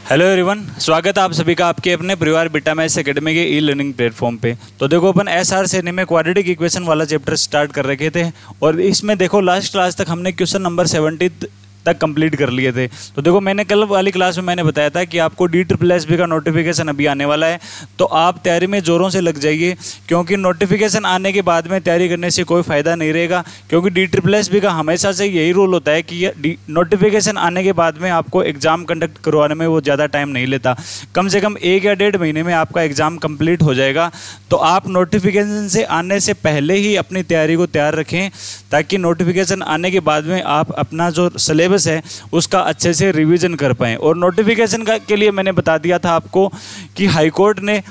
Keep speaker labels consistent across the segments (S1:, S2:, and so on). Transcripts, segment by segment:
S1: Hello everyone, स्वागत है आप सभी का आपके अपने परिवार बीटा मैथ्स एकेडमी के ई लर्निंग प्लेटफॉर्म पे। तो देखो अपन एसआर श्रेणी में क्वाड्रेटिक इक्वेशन वाला चैप्टर स्टार्ट कर रखे थे और इसमें देखो लास्ट क्लास तक हमने क्वेश्चन नंबर 70 तक कंप्लीट कर लिए थे। तो देखो मैंने कल वाली क्लास में मैंने बताया था कि आपको DSSB का नोटिफिकेशन अभी आने वाला है, तो आप तैयारी में ज़ोरों से लग जाइए, क्योंकि नोटिफिकेशन आने के बाद में तैयारी करने से कोई फ़ायदा नहीं रहेगा। क्योंकि DSSB का हमेशा से यही रूल होता है कि नोटिफिकेशन आने के बाद में आपको एग्ज़ाम कंडक्ट करवाने में वो ज़्यादा टाइम नहीं लेता, कम से कम 1 या 1.5 महीने में आपका एग्ज़ाम कंप्लीट हो जाएगा। तो आप नोटिफिकेशन से आने से पहले ही अपनी तैयारी को तैयार रखें, ताकि नोटिफिकेशन आने के बाद में आप अपना जो सिलेबस है उसका अच्छे से रिवीजन कर पाएं। और नोटिफिकेशन के लिए मैंने बता दिया था आपको कि हाई कोर्ट ने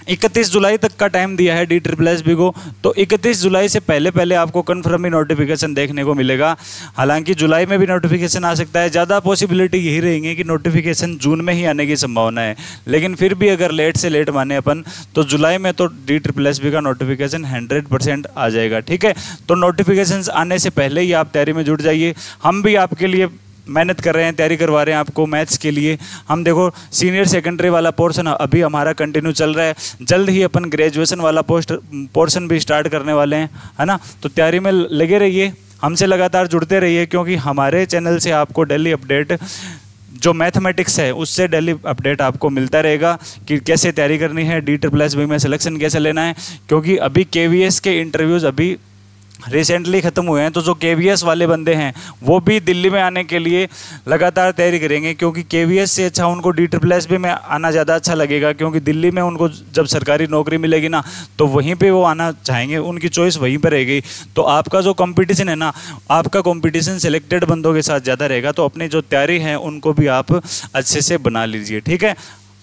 S1: 31 जुलाई तक का टाइम दिया है DSSB को, तो 31 जुलाई से पहले आपको कन्फर्म ही नोटिफिकेशन देखने को मिलेगा। हालांकि जुलाई में भी नोटिफिकेशन आ सकता है, ज़्यादा पॉसिबिलिटी यही रहेंगी कि नोटिफिकेशन जून में ही आने की संभावना है, लेकिन फिर भी अगर लेट से लेट माने अपन तो जुलाई में तो DSSB का नोटिफिकेशन 100% आ जाएगा। ठीक है, तो नोटिफिकेशन आने से पहले ही आप तैयारी में जुट जाइए। हम भी आपके लिए मेहनत कर रहे हैं, तैयारी करवा रहे हैं आपको मैथ्स के लिए। हम देखो सीनियर सेकेंडरी वाला पोर्शन अभी हमारा कंटिन्यू चल रहा है, जल्द ही अपन ग्रेजुएशन वाला पोर्शन भी स्टार्ट करने वाले हैं, है ना। तो तैयारी में लगे रहिए, हमसे लगातार जुड़ते रहिए, क्योंकि हमारे चैनल से आपको डेली अपडेट जो मैथमेटिक्स है उससे डेली अपडेट आपको मिलता रहेगा कि कैसे तैयारी करनी है, DSSB में सिलेक्शन कैसे लेना है। क्योंकि अभी KVS के इंटरव्यूज़ अभी रिसेंटली ख़त्म हुए हैं, तो जो KVS वाले बंदे हैं वो भी दिल्ली में आने के लिए लगातार तैयारी करेंगे, क्योंकि KVS से अच्छा उनको DSSB में आना ज़्यादा अच्छा लगेगा। क्योंकि दिल्ली में उनको जब सरकारी नौकरी मिलेगी ना, तो वहीं पे वो आना चाहेंगे, उनकी चॉइस वहीं पर रहेगी। तो आपका जो कंपटीशन है ना, आपका कंपटीशन सिलेक्टेड बंदों के साथ ज़्यादा रहेगा। तो अपनी जो तैयारी है उनको भी आप अच्छे से बना लीजिए। ठीक है,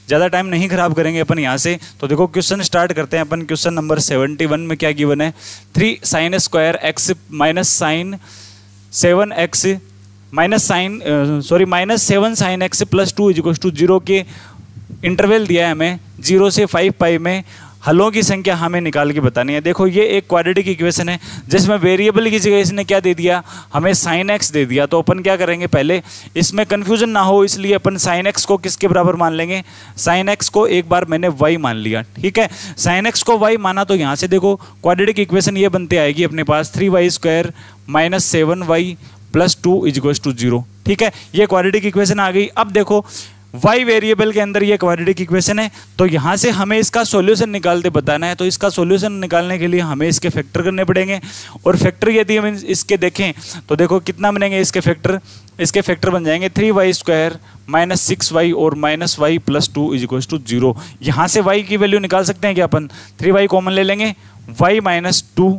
S1: ज़्यादा टाइम नहीं खराब करेंगे अपन यहाँ से। तो देखो क्वेश्चन स्टार्ट करते हैं अपन। क्वेश्चन नंबर 71 में क्या गिवन है, 3 sin square x minus sine 7 sin x plus 2 = 0 के इंटरवल दिया है हमें 0 से 5 पाई में। हलों की संख्या हमें निकाल के बतानी है। देखो ये एक क्वाड्रेटिक इक्वेशन है जिसमें वेरिएबल की जगह इसने क्या दे दिया, हमें sin x दे दिया। तो अपन क्या करेंगे, पहले इसमें कन्फ्यूजन ना हो इसलिए अपन sin x को किसके बराबर मान लेंगे, sin x को एक बार मैंने y मान लिया। ठीक है, sin x को y माना तो यहाँ से देखो क्वाड्रेटिक इक्वेशन ये बनते आएगी अपने पास 3y² माइनस 7y प्लस 2 = 0। ठीक है, ये क्वाड्रेटिक इक्वेशन आ गई। अब देखो y वेरिएबल के अंदर ये क्वाड्रेटिक इक्वेशन है, तो यहाँ से हमें इसका सॉल्यूशन निकालते बताना है। तो इसका सॉल्यूशन निकालने के लिए हमें इसके फैक्टर करने पड़ेंगे। और फैक्टर यदि हम इसके देखें तो देखो कितना बनेंगे इसके फैक्टर बन जाएंगे 3y² माइनस 6y और माइनस y प्लस 2 = 0। यहाँ से y की वैल्यू निकाल सकते हैं क्या अपन, 3y कॉमन ले लेंगे, y माइनस 2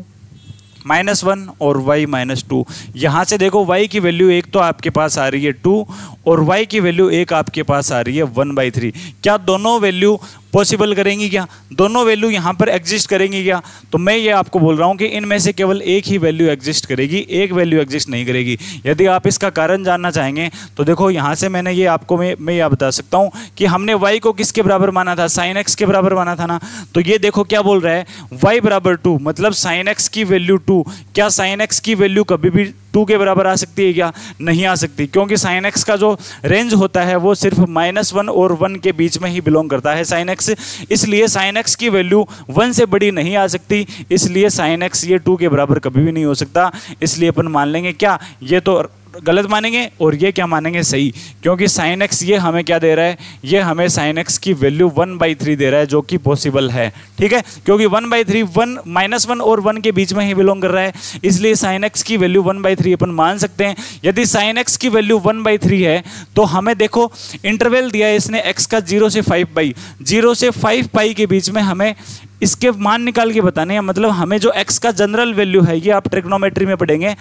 S1: -1 और y -2। यहाँ से देखो y की वैल्यू एक तो आपके पास आ रही है 2 और y की वैल्यू एक आपके पास आ रही है 1/3। क्या दोनों वैल्यू पॉसिबल करेंगी, क्या दोनों वैल्यू यहाँ पर एग्जिस्ट करेंगी क्या? तो मैं ये आपको बोल रहा हूँ कि इनमें से केवल एक ही वैल्यू एग्जिस्ट करेगी, एक वैल्यू एग्जिस्ट नहीं करेगी। यदि आप इसका कारण जानना चाहेंगे तो देखो यहाँ से मैंने ये आपको मैं यह बता सकता हूँ कि हमने y को किसके बराबर माना था, sin x के बराबर माना था ना। तो ये देखो क्या बोल रहा है, y बराबर 2 मतलब sin x की वैल्यू 2। क्या sin x की वैल्यू कभी भी 2 के बराबर आ सकती है क्या? नहीं आ सकती, क्योंकि sin x का जो रेंज होता है वो सिर्फ -1 और 1 के बीच में ही बिलोंग करता है sin x। इसलिए sin x की वैल्यू 1 से बड़ी नहीं आ सकती, इसलिए sin x ये 2 के बराबर कभी भी नहीं हो सकता। इसलिए अपन मान लेंगे क्या, ये तो गलत मानेंगे और ये क्या मानेंगे, सही, क्योंकि sin x ये हमें क्या दे रहा है, ये हमें sin x की वैल्यू 1/3 दे रहा है, जो कि पॉसिबल है। ठीक है, क्योंकि 1/3 -1 और 1 के बीच में ही बिलोंग कर रहा है, इसलिए sin x की वैल्यू 1/3 अपन मान सकते हैं। यदि sin x की वैल्यू 1/3 है तो हमें देखो इंटरवल दिया है इसने x का 0 से 5 पाई, 0 से 5 पाई के बीच में हमें इसके मान निकाल के बताने हैं। मतलब हमें जो x का जनरल वैल्यू है, ये आप ट्रिग्नोमेट्री में पढ़ेंगे,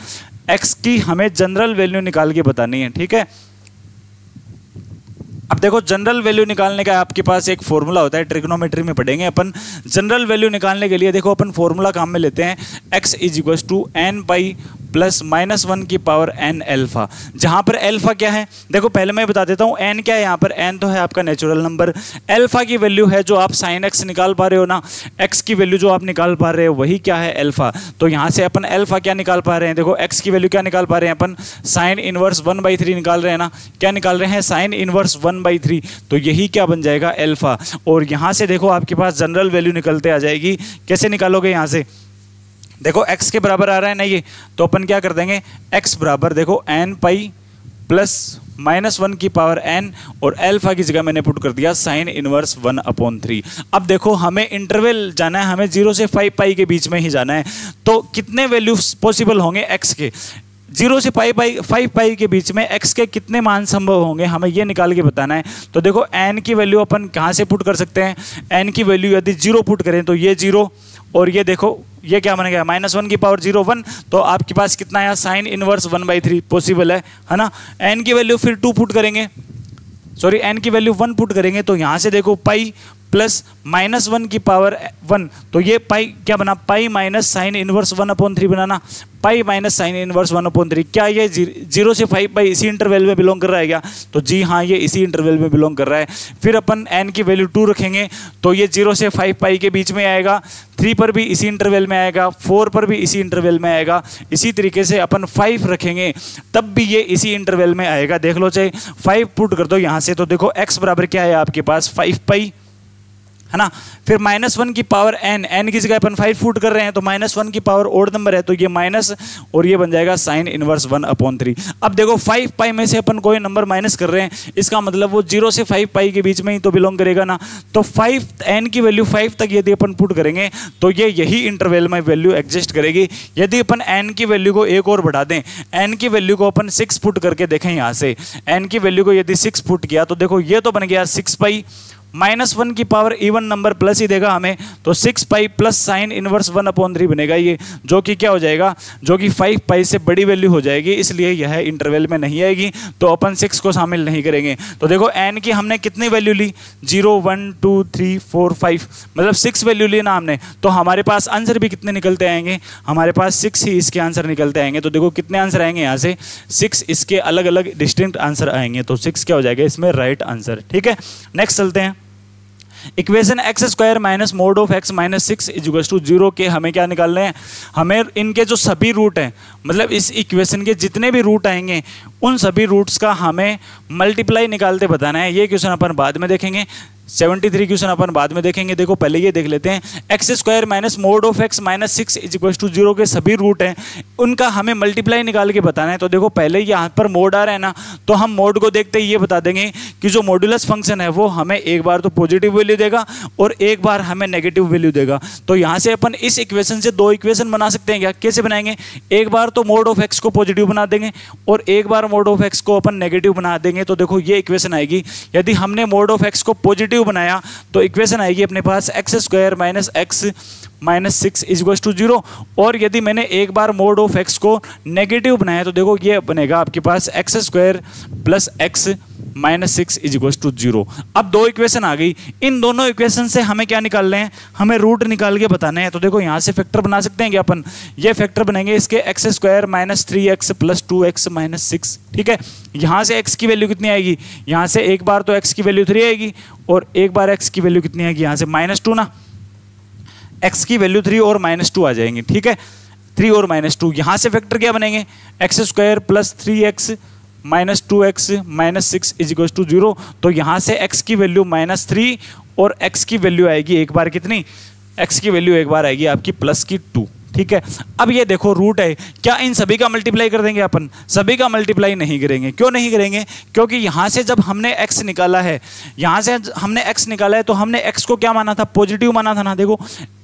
S1: x की हमें जनरल वैल्यू निकाल के बतानी है। ठीक है, अब देखो जनरल वैल्यू निकालने का आपके पास एक फॉर्मूला होता है, ट्रिग्नोमेट्री में पढ़ेंगे अपन। जनरल वैल्यू निकालने के लिए देखो अपन फॉर्मूला काम में लेते हैं, x = n पाई प्लस -1 की पावर n अल्फा। जहां पर अल्फा क्या है, देखो पहले मैं बता देता हूं n क्या है। यहाँ पर n तो है आपका नेचुरल नंबर, अल्फा की वैल्यू है जो आप साइन x निकाल पा रहे हो ना, x की वैल्यू जो आप निकाल पा रहे हो वही क्या है, अल्फा। तो यहाँ से अपन अल्फा क्या निकाल पा रहे हैं, देखो x की वैल्यू क्या निकाल पा रहे हैं अपन, साइन इनवर्स 1/3 निकाल रहे हैं ना, क्या निकाल रहे हैं, साइन इनवर्स 1/3। तो यही क्या बन जाएगा, अल्फा। और यहाँ से देखो आपके पास जनरल वैल्यू निकलते आ जाएगी। कैसे निकालोगे, यहाँ से देखो x के बराबर आ रहा है ना ये, तो अपन क्या कर देंगे, x बराबर देखो n पाई प्लस -1 की पावर n, और अल्फा की जगह मैंने पुट कर दिया साइन इनवर्स 1/3। अब देखो हमें इंटरवल जाना है, हमें 0 से 5 पाई के बीच में ही जाना है। तो कितने वैल्यूज पॉसिबल होंगे x के, 0 से 5 पाई के बीच में x के कितने मान संभव होंगे, हमें ये निकाल के बताना है। तो देखो n की वैल्यू अपन कहाँ से पुट कर सकते हैं, n की वैल्यू यदि 0 पुट करें तो ये 0, और ये देखो ये क्या बन गया, -1 की पावर 0 1। तो आपके पास कितना है, साइन इनवर्स 1/3 पॉसिबल है ना। n की वैल्यू फिर 2 पुट करेंगे, सॉरी n की वैल्यू 1 पुट करेंगे, तो यहाँ से देखो पाई प्लस -1 की पावर 1, तो ये पाई क्या बना, पाई माइनस साइन इनवर्स 1/3 बनाना, पाई माइनस साइन इनवर्स 1/3। क्या ये 0 से 5 पाई इसी इंटरवल में बिलोंग कर रहा है क्या, तो जी हाँ ये इसी इंटरवल में बिलोंग कर रहा है। फिर अपन n की वैल्यू 2 रखेंगे, तो ये 0 से 5 पाई के बीच में आएगा, 3 पर भी इसी इंटरवल में आएगा, 4 पर भी इसी इंटरवल में आएगा। इसी तरीके से अपन 5 रखेंगे तब भी ये इसी इंटरवल में आएगा। देख लो, चाहे 5 पुट कर दो यहाँ से, तो देखो x बराबर क्या है आपके पास, 5 पाई है ना। फिर -1 की पावर n की जगह अपन 5 पुट कर रहे हैं, तो -1 की पावर ओड नंबर है, तो ये माइनस, और ये बन जाएगा साइन इनवर्स 1/3। अब देखो 5 पाई में से अपन कोई नंबर माइनस कर रहे हैं, इसका मतलब वो 0 से 5 पाई के बीच में ही तो बिलोंग करेगा ना। तो 5 n की वैल्यू 5 तक यदि अपन पुट करेंगे तो ये यही इंटरवल में वैल्यू एग्जिस्ट करेगी। यदि अपन n की वैल्यू को एक और बढ़ा दें, n की वैल्यू को अपन 6 पुट करके देखें, यहाँ से n की वैल्यू को यदि 6 पुट किया तो देखो ये तो बन गया 6 पाई, -1 की पावर इवन नंबर प्लस ही देगा हमें, तो 6 पाई प्लस साइन इनवर्स 1/3 बनेगा ये, जो कि क्या हो जाएगा, जो कि 5 पाई से बड़ी वैल्यू हो जाएगी, इसलिए यह इंटरवल में नहीं आएगी। तो अपन 6 को शामिल नहीं करेंगे। तो देखो n की हमने कितनी वैल्यू ली, 0 1 2 3 4 5, मतलब 6 वैल्यू ली ना हमने, तो हमारे पास आंसर भी कितने निकलते आएंगे, हमारे पास 6 ही इसके आंसर निकलते आएंगे। तो देखो कितने आंसर आएंगे यहाँ से, 6 इसके अलग अलग डिस्टिंक्ट आंसर आएंगे, तो 6 क्या हो जाएगा इसमें राइट आंसर। ठीक है, नेक्स्ट चलते हैं। Equation x² minus mod of x minus 6 equals to 0 के हमें क्या निकालने हैं, हमें इनके जो सभी रूट हैं, मतलब इस इक्वेशन के जितने भी रूट आएंगे उन सभी रूट्स का हमें मल्टीप्लाई निकालते बताना है। ये क्वेश्चन अपन बाद में देखेंगे, 73 क्वेश्चन अपन बाद में देखेंगे। देखो पहले ये देख लेते हैं, x² minus mod of x minus 6 equals to 0 के सभी रूट हैं, उनका हमें मल्टीप्लाई निकाल के बताना है। तो देखो पहले यहाँ पर मोड आ रहा है ना, तो हम मोड को देखते ही ये बता देंगे कि जो मॉड्यूलस फंक्शन है वो हमें एक बार तो पॉजिटिव वैल्यू देगा और एक बार हमें नेगेटिव वैल्यू देगा। तो यहाँ से अपन इस इक्वेशन से 2 इक्वेशन बना सकते हैं क्या, कैसे बनाएंगे, एक बार तो मोड ऑफ x को पॉजिटिव बना देंगे और एक बार मोड ऑफ x को अपन नेगेटिव बना देंगे। तो देखो ये इक्वेशन आएगी, यदि हमने मोड ऑफ x को पॉजिटिव बनाया तो इक्वेशन आएगी अपने पास x² minus x minus 6 equals to 0, और यदि मैंने एक बार मोड ऑफ x को नेगेटिव बनाया तो देखो ये बनेगा आपके पास x² plus x minus 6 equals to 0। अब 2 इक्वेशन आ गई, इन दोनों इक्वेशन से हमें क्या निकालने हैं, हमें रूट निकाल के बताने हैं। तो देखो यहाँ से फैक्टर बना सकते हैं कि अपन ये फैक्टर बनेंगे इसके x² minus 3x plus 2x minus 6। ठीक है, यहाँ से x की वैल्यू कितनी आएगी, यहाँ से एक बार तो x की वैल्यू 3 आएगी और एक बार x की वैल्यू कितनी आएगी, यहाँ से -2 ना, x की वैल्यू 3 और -2 आ जाएंगे। ठीक है, 3 और -2, यहाँ से फैक्टर क्या बनेंगे, x² plus 3x minus 2x minus 6 equals to 0। तो यहाँ से x की वैल्यू -3 और x की वैल्यू आएगी एक बार कितनी, x की वैल्यू एक बार आएगी आपकी प्लस की 2। ठीक है, अब ये देखो रूट है, क्या इन सभी का मल्टीप्लाई कर देंगे अपन, सभी का मल्टीप्लाई नहीं करेंगे। क्यों नहीं करेंगे, क्योंकि यहाँ से जब हमने x निकाला है, यहाँ से हमने x निकाला है तो हमने x को क्या माना था, पॉजिटिव माना था ना। देखो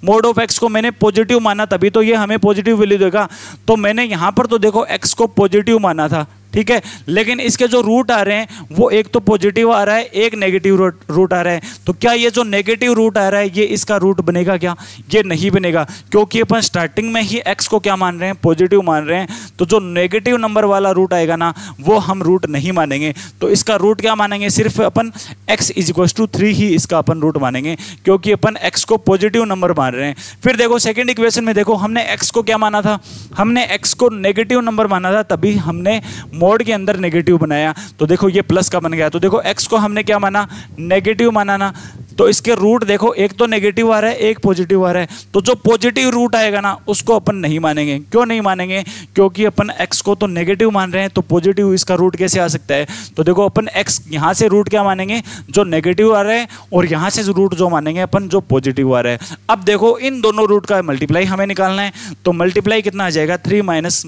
S1: मोड ऑफ x को मैंने पॉजिटिव माना, तभी तो ये हमें पॉजिटिव वैल्यू देगा। तो मैंने यहाँ पर तो देखो x को पॉजिटिव माना था, ठीक है। लेकिन इसके जो रूट आ रहे हैं वो एक तो पॉजिटिव आ रहा है, एक नेगेटिव रूट आ रहा है। तो क्या ये जो नेगेटिव रूट आ रहा है ये इसका रूट बनेगा क्या? ये नहीं बनेगा, क्योंकि अपन स्टार्टिंग में ही x को क्या मान रहे हैं? पॉजिटिव मान रहे हैं। तो जो नेगेटिव नंबर वाला रूट आएगा ना वो हम रूट नहीं मानेंगे। तो इसका रूट क्या मानेंगे? सिर्फ अपन x = 3 ही इसका अपन रूट मानेंगे, क्योंकि अपन x को पॉजिटिव नंबर मान रहे हैं। फिर देखो सेकंड इक्वेशन में देखो, हमने x को क्या माना था? हमने x को नेगेटिव नंबर माना था, तभी हमने मोड के अंदर नेगेटिव बनाया। तो देखो ये प्लस का बन गया। तो देखो x को हमने क्या माना? नेगेटिव माना ना। तो इसके रूट देखो, एक तो नेगेटिव आ रहा है, एक पॉजिटिव आ रहा है। तो जो पॉजिटिव रूट आएगा ना उसको अपन नहीं मानेंगे। क्यों नहीं मानेंगे? क्योंकि अपन x को तो नेगेटिव मान रहे हैं, तो पॉजिटिव इसका रूट कैसे आ सकता है? तो देखो अपन x यहाँ से रूट क्या मानेंगे? जो नेगेटिव आ रहा है, और यहाँ से रूट जो मानेंगे अपन जो पॉजिटिव आ रहा है। अब देखो इन दोनों रूट का मल्टीप्लाई हमें निकालना है। तो मल्टीप्लाई कितना आ जाएगा? 3 ×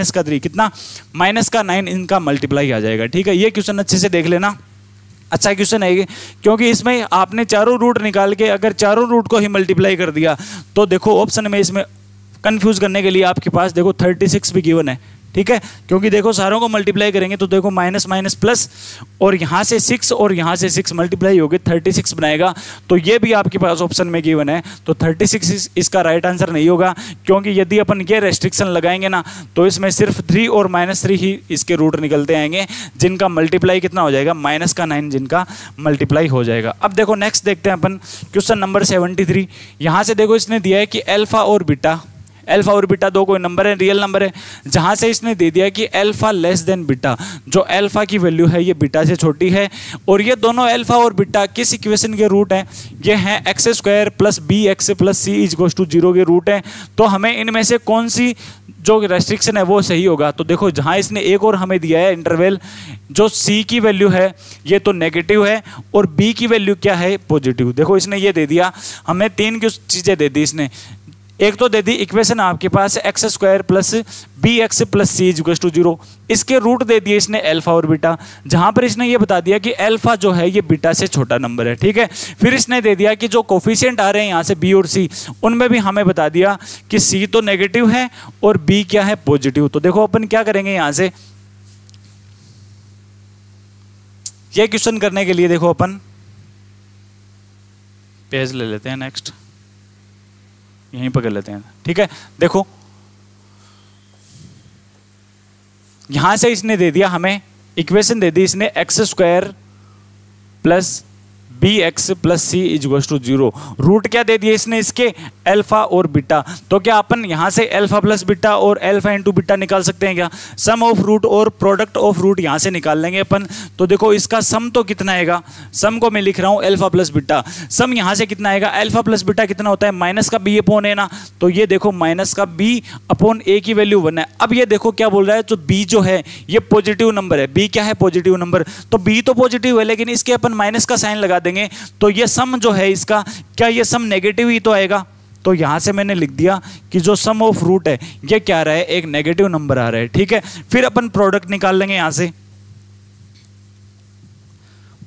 S1: -3 कितना? -9 इनका मल्टीप्लाई आ जाएगा। ठीक है, ये क्वेश्चन अच्छे से देख लेना, अच्छा क्वेश्चन है ये, क्योंकि इसमें आपने चारों रूट निकाल के अगर चारों रूट को ही मल्टीप्लाई कर दिया तो देखो ऑप्शन में इसमें कंफ्यूज करने के लिए आपके पास देखो 36 भी गिवन है। ठीक है, क्योंकि देखो सारों को मल्टीप्लाई करेंगे तो देखो माइनस माइनस प्लस, और यहाँ से 6 और यहाँ से 6 मल्टीप्लाई होगी 36 बनाएगा। तो ये भी आपके पास ऑप्शन में गिवन है। तो 36 इसका राइट आंसर नहीं होगा, क्योंकि यदि अपन ये रेस्ट्रिक्शन लगाएंगे ना तो इसमें सिर्फ 3 और -3 ही इसके रूट निकलते आएंगे, जिनका मल्टीप्लाई कितना हो जाएगा? -9 जिनका मल्टीप्लाई हो जाएगा। अब देखो नेक्स्ट देखते हैं अपन क्वेश्चन नंबर 73। यहाँ से देखो इसने दिया है कि अल्फा और बीटा दो कोई नंबर है, रियल नंबर है, जहां से इसने दे दिया कि अल्फा लेस देन बीटा, जो अल्फा की वैल्यू है ये बीटा से छोटी है, और ये दोनों अल्फा और बीटा किस इक्वेशन के रूट हैं? ये हैं x² + bx + c = 0 के रूट हैं। तो हमें इनमें से कौन सी जो रेस्ट्रिक्शन है वो सही होगा? तो देखो जहां इसने एक और हमें दिया है इंटरवल, जो c की वैल्यू है ये तो नेगेटिव है और b की वैल्यू क्या है? पॉजिटिव। देखो इसने ये दे दिया, हमें 3 चीजें दे दी इसने। एक तो दे दी इक्वेशन आपके पास x² + bx + c = 0, इसके रूट दे दिए इसने अल्फा और बीटा, जहां पर इसने ये बता दिया कि अल्फा जो है ये बीटा से छोटा नंबर है। ठीक है, फिर इसने दे दिया कि जो कोफिशिएंट आ रहे हैं यहाँ से b और c, उनमें भी हमें बता दिया कि c तो नेगेटिव है और b क्या है? पॉजिटिव। तो देखो अपन क्या करेंगे, यहाँ से ये क्वेश्चन करने के लिए देखो अपन पेज ले लेते हैं, नेक्स्ट यहीं पर कर लेते हैं। ठीक है, देखो यहां से इसने दे दिया हमें इक्वेशन दे दी इसने x² + bx + c = 0। रूट क्या दे दिए इसने इसके? अल्फा और बीटा। तो क्या अपन यहां से अल्फा + बीटा और अल्फा × बीटा निकाल सकते हैं क्या? सम ऑफ रूट और प्रोडक्ट ऑफ रूट यहां से निकाल लेंगे अपन। तो देखो इसका सम तो कितना आएगा? सम को मैं लिख रहा हूं अल्फा + बीटा। सम यहां से कितना आएगा? अल्फा + बीटा कितना होता है? माइनस का b/a ना। तो ये देखो माइनस का b/a की वैल्यू 1 है। अब ये देखो क्या बोल रहा है, जो b जो है ये पॉजिटिव नंबर है। b क्या है? Positive number. तो b तो पॉजिटिव है, लेकिन इसके अपन माइनस का साइन लगा देंगे, तो ये सम जो है इसका, क्या ये सम नेगेटिव ही तो आएगा? तो यहां से मैंने लिख दिया कि जो सम ऑफ रूट है ये क्या आ रहा है? एक नेगेटिव नंबर आ रहा है। ठीक है, फिर अपन प्रोडक्ट निकाल लेंगे। यहां से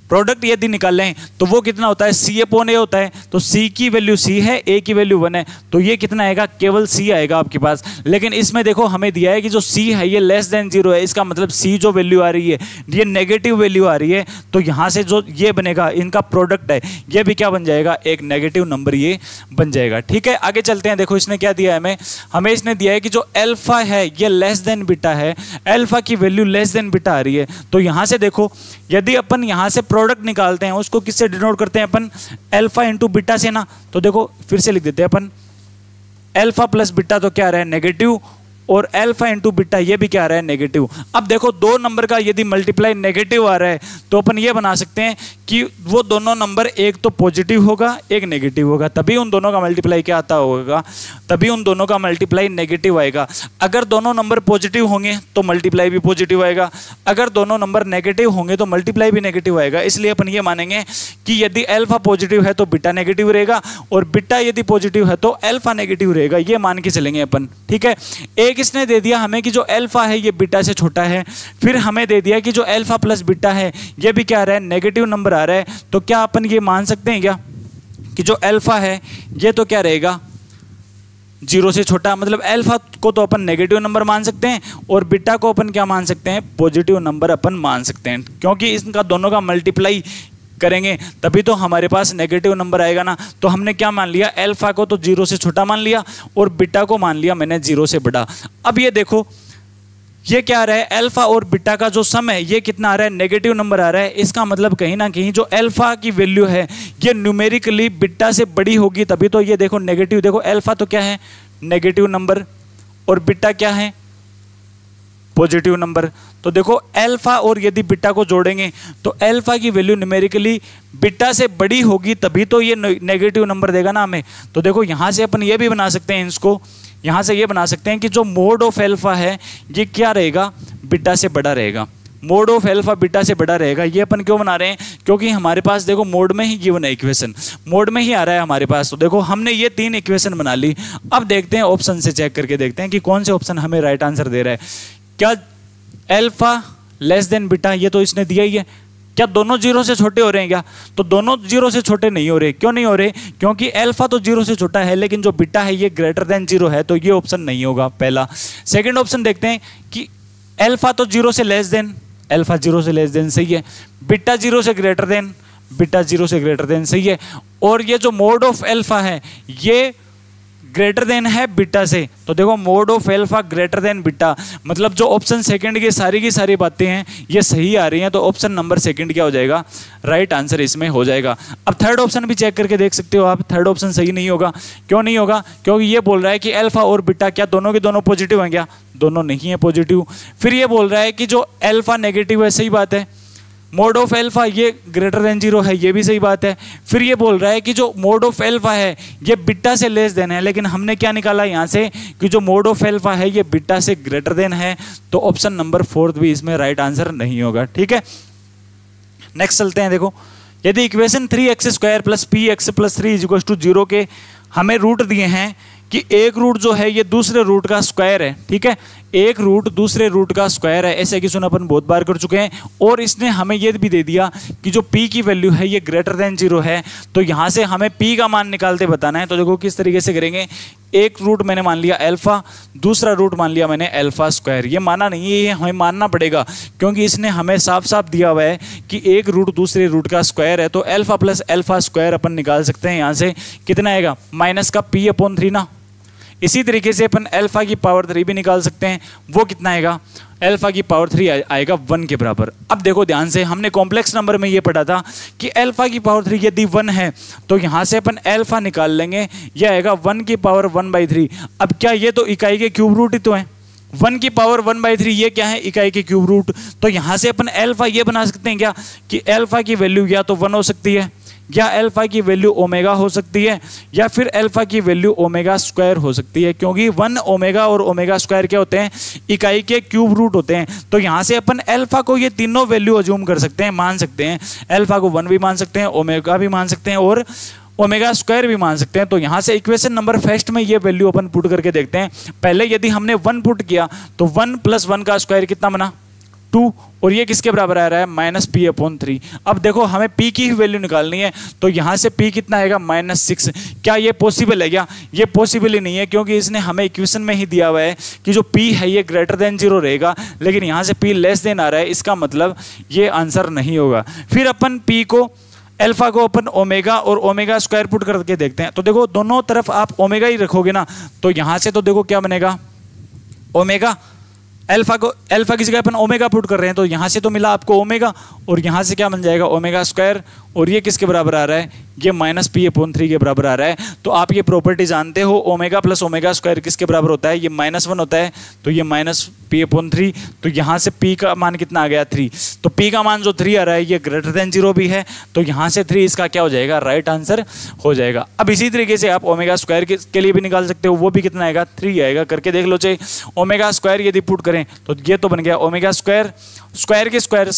S1: प्रोडक्ट यदि निकाल लें तो वो कितना होता है? c/a होता है। तो c की वैल्यू c है, a की वैल्यू 1 है, तो ये कितना आएगा? केवल c आएगा आपके पास। लेकिन इसमें देखो हमें दिया है कि जो c है ये लेस देन 0 है, इसका मतलब c जो वैल्यू आ रही है ये नेगेटिव वैल्यू आ रही है। तो यहाँ से जो ये बनेगा इनका प्रोडक्ट है ये भी क्या बन जाएगा? एक नेगेटिव नंबर ये बन जाएगा। ठीक है, आगे चलते हैं। देखो इसने क्या दिया है हमें इसने दिया है कि जो अल्फा है ये लेस देन बीटा है, अल्फा की वैल्यू लेस देन बीटा आ रही है। तो यहाँ से देखो यदि अपन यहाँ से प्रोडक्ट निकालते हैं उसको किससे डिनोट करते हैं अपन? अल्फा × बीटा से ना। तो देखो फिर से लिख देते हैं अपन अल्फा + बीटा, तो क्या आ रहा है? नेगेटिव, और अल्फा × बीटा ये भी क्या आ रहा है? नेगेटिव। अब देखो दो नंबर का यदि मल्टीप्लाई नेगेटिव आ रहा है तो अपन ये बना सकते हैं कि वो दोनों नंबर एक तो पॉजिटिव होगा एक नेगेटिव होगा, तभी उन दोनों का मल्टीप्लाई क्या आता होगा? तभी उन दोनों का मल्टीप्लाई नेगेटिव आएगा। अगर दोनों नंबर पॉजिटिव होंगे तो मल्टीप्लाई भी पॉजिटिव आएगा, अगर दोनों नंबर नेगेटिव होंगे तो मल्टीप्लाई भी नेगेटिव आएगा। इसलिए अपन ये मानेंगे कि यदि अल्फा पॉजिटिव है तो बीटा नेगेटिव रहेगा, और बीटा यदि पॉजिटिव है तो अल्फा नेगेटिव रहेगा। ये मान के चलेंगे अपन। ठीक है, एक इसने दे दिया हमें कि जो अल्फा है ये बीटा से छोटा है, फिर हमें दे दिया कि जो अल्फा + बीटा है ये भी क्या आ रहा है? नेगेटिव नंबर आ रहा है। तो क्या अपन ये मान सकते हैं क्या कि जो अल्फा है ये तो क्या रहेगा? जीरो से छोटा, मतलब अल्फा को तो अपन नेगेटिव नंबर मान सकते हैं और बीटा को अपन क्या मान सकते हैं, पॉजिटिव नंबर अपन मान सकते हैं, क्योंकि इनका दोनों का मल्टीप्लाई करेंगे तभी तो हमारे पास नेगेटिव नंबर आएगा ना। तो हमने क्या मान लिया, अल्फा को तो जीरो से छोटा मान लिया और बीटा को मान लिया मैंने जीरो से बड़ा। अब ये देखो ये क्या आ रहा है, अल्फा और बीटा का जो सम है ये कितना आ रहा है, नेगेटिव नंबर आ रहा है। इसका मतलब कहीं ना कहीं जो अल्फा की वैल्यू है ये न्यूमेरिकली बीटा से बड़ी होगी तभी तो ये देखो नेगेटिव, देखो अल्फा तो क्या है नेगेटिव नंबर और बीटा क्या है पॉजिटिव नंबर। तो देखो अल्फा और यदि बीटा को जोड़ेंगे तो अल्फा की वैल्यू न्यूमेरिकली बीटा से बड़ी होगी तभी तो ये नेगेटिव नंबर देगा ना हमें। तो देखो यहाँ से अपन ये भी बना सकते हैं, इसको यहाँ से ये बना सकते हैं कि जो मोड ऑफ अल्फा है ये क्या रहेगा, बीटा से बड़ा रहेगा। मोड ऑफ अल्फा बीटा से बड़ा रहेगा। ये अपन क्यों बना रहे हैं, क्योंकि हमारे पास देखो मोड में ही गिवन है, इक्वेशन मोड में ही आ रहा है हमारे पास। तो देखो हमने ये 3 इक्वेशन बना ली। अब देखते हैं ऑप्शन से चेक करके देखते हैं कि कौन से ऑप्शन हमें राइट आंसर दे रहा है। क्या अल्फा लेस देन बीटा, ये तो इसने दिया ही है। क्या दोनों जीरो से छोटे हो रहे हैं क्या, तो दोनों जीरो से छोटे नहीं हो रहे। क्यों नहीं हो रहे, क्योंकि अल्फा तो जीरो से छोटा है लेकिन जो बीटा है ये ग्रेटर देन जीरो है, तो ये ऑप्शन नहीं होगा पहला। सेकंड ऑप्शन देखते हैं कि अल्फा तो जीरो से लेस देन, अल्फा जीरो से लेस देन सही है, बीटा जीरो से ग्रेटर देन, बीटा जीरो से ग्रेटर देन सही है, और ये जो मोड ऑफ अल्फा है ये ग्रेटर देन है बीटा से। तो देखो mode of alpha greater than beta, मतलब जो ऑप्शन सेकंड की सारी बातें हैं ये सही आ रही हैं, तो ऑप्शन नंबर सेकंड क्या हो जाएगा, राइट आंसर इसमें हो जाएगा। अब थर्ड ऑप्शन भी चेक करके देख सकते हो आप, थर्ड ऑप्शन सही नहीं होगा। क्यों नहीं होगा, क्योंकि ये बोल रहा है कि अल्फा और बीटा क्या दोनों के दोनों पॉजिटिव हैं क्या, दोनों नहीं है पॉजिटिव। फिर ये बोल रहा है कि जो अल्फा नेगेटिव है, सही बात है। मोड ऑफ अल्फा ये ग्रेटर देन जीरो है, ये भी सही बात है। फिर ये बोल रहा है कि जो मोड ऑफ अल्फा है ये बीटा से लेस देन है, लेकिन हमने क्या निकाला यहाँ से कि जो मोड ऑफ अल्फा है ये बीटा से ग्रेटर देन है, तो ऑप्शन नंबर 4 भी इसमें राइट आंसर नहीं होगा। ठीक है, नेक्स्ट चलते हैं। देखो यदि इक्वेशन 3x² + px + 3 = 0 के हमें रूट दिए हैं कि एक रूट जो है ये दूसरे रूट का स्क्वायर है, ठीक है, एक रूट दूसरे रूट का स्क्वायर है, ऐसे क्वेश्चन अपन बहुत बार कर चुके हैं। और इसने हमें ये भी दे दिया कि जो p की वैल्यू है ये ग्रेटर देन 0 है, तो यहाँ से हमें p का मान निकालते बताना है। तो देखो किस तरीके से करेंगे, एक रूट मैंने मान लिया अल्फा, दूसरा रूट मान लिया मैंने अल्फा स्क्वायर। ये माना नहीं है, ये हमें मानना पड़ेगा क्योंकि इसने हमें साफ साफ दिया हुआ है कि एक रूट दूसरे रूट का स्क्वायर है, तो alpha plus alpha square upon निकाल सकते हैं। यहाँ से कितना आएगा, माइनस का p/3 ना। इसी तरीके से अपन अल्फा की पावर 3 भी निकाल सकते हैं, वो कितना आएगा, अल्फा की पावर 3 आएगा 1 के बराबर। अब देखो ध्यान से, हमने कॉम्प्लेक्स नंबर में ये पढ़ा था कि अल्फा की पावर 3 यदि 1 है तो यहाँ से अपन अल्फा निकाल लेंगे, यह आएगा 1 की पावर 1/3। अब क्या ये तो इकाई के क्यूब रूट ही तो है, 1 की पावर 1/3 ये क्या है, इकाई के क्यूब रूट। तो यहाँ से अपन अल्फा ये बना सकते हैं क्या कि अल्फा की वैल्यू या तो 1 हो सकती है, या अल्फा की वैल्यू ओमेगा हो सकती है, या फिर अल्फा की वैल्यू ओमेगा स्क्वायर हो सकती है, क्योंकि 1 ओमेगा और ओमेगा स्क्वायर क्या होते हैं, इकाई के क्यूब रूट होते हैं। तो यहाँ से अपन अल्फा को ये तीनों वैल्यू अज्यूम कर सकते हैं, मान सकते हैं। अल्फा को 1 भी मान सकते हैं, ओमेगा भी मान सकते हैं और ओमेगा स्क्वायर भी मान सकते हैं। तो यहाँ से इक्वेशन नंबर फर्स्ट में ये वैल्यू अपन पुट करके देखते हैं। पहले यदि हमने 1 पुट किया तो 1 + 1 का स्क्वायर कितना बना, 2, और ये किसके बराबर आ रहा है, -p/3। अब देखो हमें p की ही वैल्यू निकालनी है, तो यहाँ से p कितना आएगा, -6। क्या ये पॉसिबल है क्या, ये पॉसिबल ही नहीं है, क्योंकि इसने हमें इक्वेशन में ही दिया हुआ है कि जो p है ये ग्रेटर देन 0 रहेगा, लेकिन यहाँ से p लेस देन आ रहा है, इसका मतलब ये आंसर नहीं होगा। फिर अपन p को, अल्फा को अपन ओमेगा और ओमेगा स्क्वायर पुट करके देखते हैं। तो देखो दोनों तरफ आप ओमेगा ही रखोगे ना, तो यहाँ से तो देखो क्या बनेगा, ओमेगा, अल्फा को, अल्फा की जगह अपन ओमेगा पुट कर रहे हैं, तो यहाँ से तो मिला आपको ओमेगा, और यहाँ से क्या बन जाएगा, ओमेगा स्क्वायर, और ये किसके बराबर आ रहा है, ये -p/3 के बराबर आ रहा है। तो आप ये प्रॉपर्टी जानते हो, ओमेगा प्लस ओमेगा स्क्वायर किसके बराबर होता है, ये -1 होता है, तो ये -p/3। तो यहाँ से p का मान कितना आ गया, 3। तो p का मान जो 3 आ रहा है ये ग्रेटर देन 0 भी है, तो यहाँ से 3 इसका क्या हो जाएगा, राइट आंसर हो जाएगा। अब इसी तरीके से आप ओमेगा स्क्वायर के लिए भी निकाल सकते हो, वो भी कितना आएगा, 3 आएगा। करके देख लो, चाहिए ओमेगा स्क्वायर यदि पुट करें तो ये तो बन गया ओमेगा स्क्वायर, स्क्वायर के स्क्वायर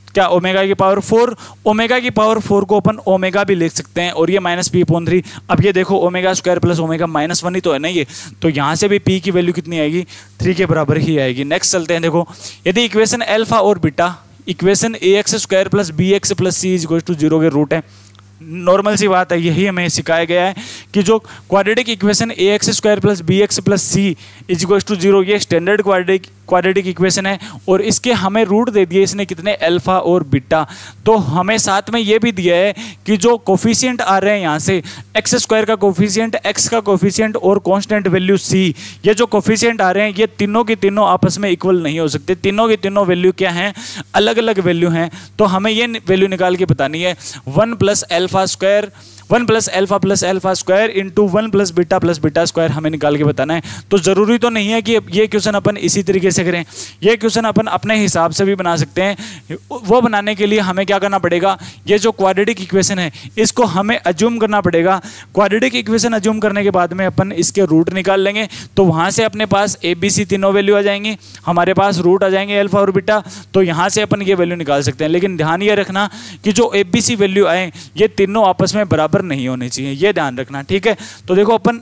S1: क्या, ओमेगा की पावर 4, ओमेगा की पावर 4 को अपन ओमेगा भी लिख सकते हैं, और ये -p/3। अब ये देखो ओमेगा स्क्वायर प्लस ओमेगा -1 ही तो है ना ये, तो यहाँ से भी p की वैल्यू कितनी आएगी, 3 के बराबर ही आएगी। नेक्स्ट चलते हैं। देखो यदि इक्वेशन अल्फा और beta, equation ax² + bx + c = 0 के रूट है, नॉर्मल सी बात है, यही हमें सिखाया गया है कि जो quadratic equation ax² plus bx plus c is equal to 0, ये स्टैंडर्ड क्वाड्रेटिक इक्वेशन है। और इसके हमें रूट दे दिए इसने कितने, अल्फा और बीटा। तो हमें साथ में ये भी दिया है कि जो कोफिशिएंट आ रहे हैं यहाँ से x² का कोफिशिएंट, x का कोफिशिएंट और कांस्टेंट वैल्यू c, ये जो कोफिशिएंट आ रहे हैं ये तीनों के तीनों आपस में इक्वल नहीं हो सकते। तीनों की तीनों वैल्यू क्या हैं, अलग अलग वैल्यू हैं। तो हमें ये वैल्यू निकाल के बतानी है 1 plus alpha square, 1 plus alpha square into 1 plus beta square हमें निकाल के बताना है। तो ज़रूरी तो नहीं है कि ये क्वेश्चन अपन इसी तरीके से करें, ये क्वेश्चन अपन अपने हिसाब से भी बना सकते हैं। वो बनाने के लिए हमें क्या करना पड़ेगा, ये जो क्वाड्रेटिक इक्वेशन है इसको हमें अज्यूम करना पड़ेगा। क्वाड्रेटिक इक्वेशन अज्यूम करने के बाद में अपन इसके रूट निकाल लेंगे, तो वहाँ से अपने पास ABC तीनों वैल्यू आ जाएंगी, हमारे पास रूट आ जाएंगे अल्फा और बीटा, तो यहाँ से अपन ये वैल्यू निकाल सकते हैं। लेकिन ध्यान ये रखना कि जो ABC वैल्यू आए ये तीनों आपस में बराबर नहीं होने चाहिए, ये ध्यान रखना, ठीक है। तो देखो अपन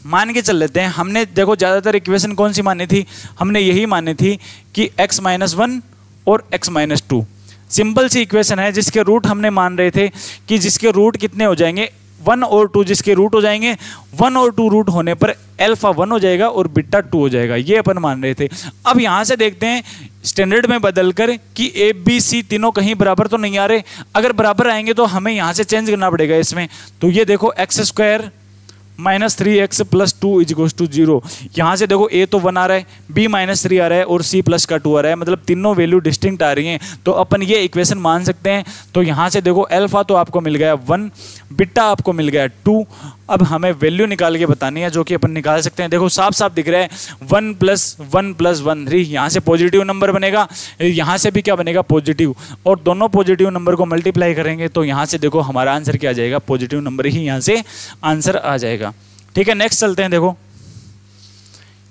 S1: मान के चल लेते हैं, हमने देखो ज़्यादातर इक्वेशन कौन सी मानी थी, हमने यही मानी थी कि x-1 और x-2 सिंपल सी इक्वेशन है जिसके रूट हमने मान रहे थे कि जिसके रूट कितने हो जाएंगे 1 और 2, जिसके रूट हो जाएंगे 1 और 2 रूट होने पर अल्फा 1 हो जाएगा और बीटा 2 हो जाएगा, ये अपन मान रहे थे। अब यहाँ से देखते हैं स्टैंडर्ड में बदलकर कि ABC तीनों कहीं बराबर तो नहीं आ रहे, अगर बराबर आएंगे तो हमें यहाँ से चेंज करना पड़ेगा इसमें। तो ये देखो x² minus 3x plus 2 is equal to 0, यहाँ से देखो a तो 1 आ रहा है, b माइनस 3 आ रहा है और c प्लस का 2 आ रहा है, मतलब तीनों वैल्यू डिस्टिंक्ट आ रही हैं, तो अपन ये इक्वेशन मान सकते हैं। तो यहाँ से देखो अल्फा तो आपको मिल गया 1, बीटा आपको मिल गया 2। अब हमें वैल्यू निकाल के बतानी है जो कि अपन निकाल सकते हैं। देखो साफ साफ दिख रहा है 1 प्लस 1 प्लस 1 3, यहाँ से पॉजिटिव नंबर बनेगा, यहाँ से भी क्या बनेगा पॉजिटिव, और दोनों पॉजिटिव नंबर को मल्टीप्लाई करेंगे तो यहाँ से देखो हमारा आंसर क्या आ जाएगा, पॉजिटिव नंबर ही यहाँ से आंसर आ जाएगा, ठीक है। नेक्स्ट चलते हैं। देखो